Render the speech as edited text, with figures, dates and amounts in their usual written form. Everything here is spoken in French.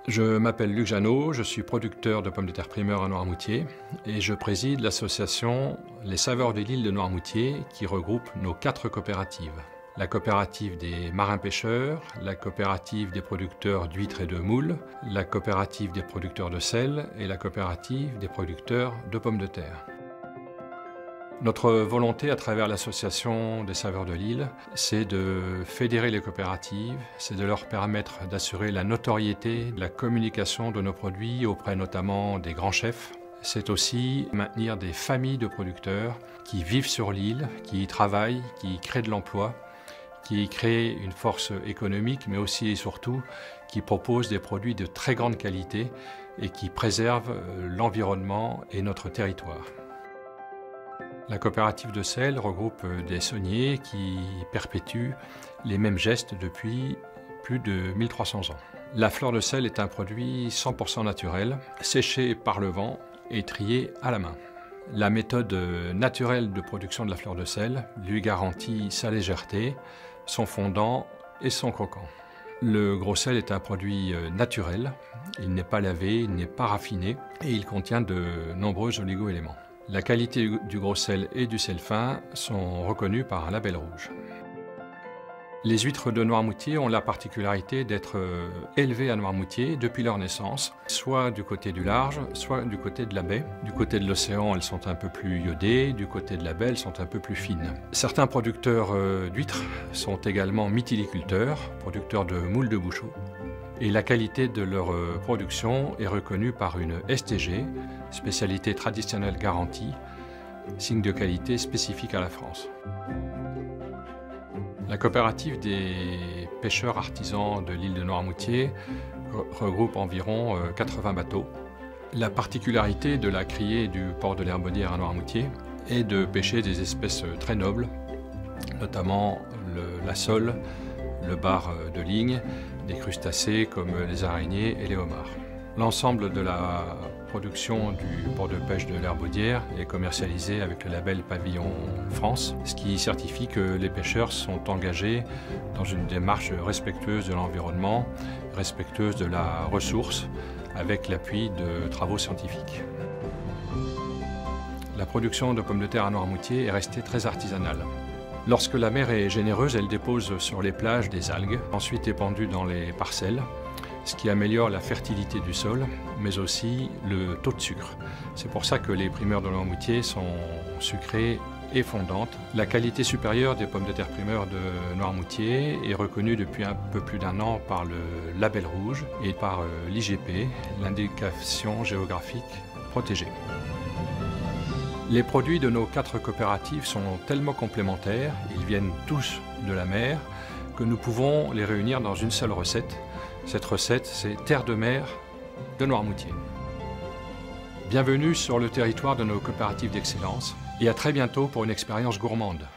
Je m'appelle Luc Jeannot, je suis producteur de pommes de terre primeur à Noirmoutier et je préside l'association Les Saveurs de l'Île de Noirmoutier qui regroupe nos 4 coopératives. La coopérative des marins-pêcheurs, la coopérative des producteurs d'huîtres et de moules, la coopérative des producteurs de sel et la coopérative des producteurs de pommes de terre. Notre volonté à travers l'association des Saveurs de l'Île, c'est de fédérer les coopératives, c'est de leur permettre d'assurer la notoriété, la communication de nos produits auprès notamment des grands chefs. C'est aussi maintenir des familles de producteurs qui vivent sur l'île, qui y travaillent, qui y créent de l'emploi, qui y créent une force économique, mais aussi et surtout qui proposent des produits de très grande qualité et qui préservent l'environnement et notre territoire. La coopérative de sel regroupe des sauniers qui perpétuent les mêmes gestes depuis plus de 1300 ans. La fleur de sel est un produit 100% naturel, séché par le vent et trié à la main. La méthode naturelle de production de la fleur de sel lui garantit sa légèreté, son fondant et son croquant. Le gros sel est un produit naturel, il n'est pas lavé, il n'est pas raffiné et il contient de nombreux oligo-éléments. La qualité du gros sel et du sel fin sont reconnues par un label rouge. Les huîtres de Noirmoutier ont la particularité d'être élevées à Noirmoutier depuis leur naissance, soit du côté du large, soit du côté de la baie. Du côté de l'océan, elles sont un peu plus iodées, du côté de la baie, elles sont un peu plus fines. Certains producteurs d'huîtres sont également mytiliculteurs, producteurs de moules de bouchot. Et la qualité de leur production est reconnue par une STG, spécialité traditionnelle garantie, signe de qualité spécifique à la France. La coopérative des pêcheurs artisans de l'île de Noirmoutier regroupe environ 80 bateaux. La particularité de la criée du port de l'Herbaudière à Noirmoutier est de pêcher des espèces très nobles, notamment la sole, le bar de ligne, des crustacés comme les araignées et les homards. L'ensemble de la production du port de pêche de l'Herbaudière est commercialisé avec le label Pavillon France, ce qui certifie que les pêcheurs sont engagés dans une démarche respectueuse de l'environnement, respectueuse de la ressource, avec l'appui de travaux scientifiques. La production de pommes de terre à Noirmoutier est restée très artisanale. Lorsque la mer est généreuse, elle dépose sur les plages des algues, ensuite épandues dans les parcelles, ce qui améliore la fertilité du sol, mais aussi le taux de sucre. C'est pour ça que les primeurs de Noirmoutier sont sucrées et fondantes. La qualité supérieure des pommes de terre primeurs de Noirmoutier est reconnue depuis un peu plus d'1 an par le label rouge et par l'IGP, l'indication géographique protégée. Les produits de nos 4 coopératives sont tellement complémentaires, ils viennent tous de la mer, que nous pouvons les réunir dans une seule recette. Cette recette, c'est terre de mer de Noirmoutier. Bienvenue sur le territoire de nos coopératives d'excellence et à très bientôt pour une expérience gourmande.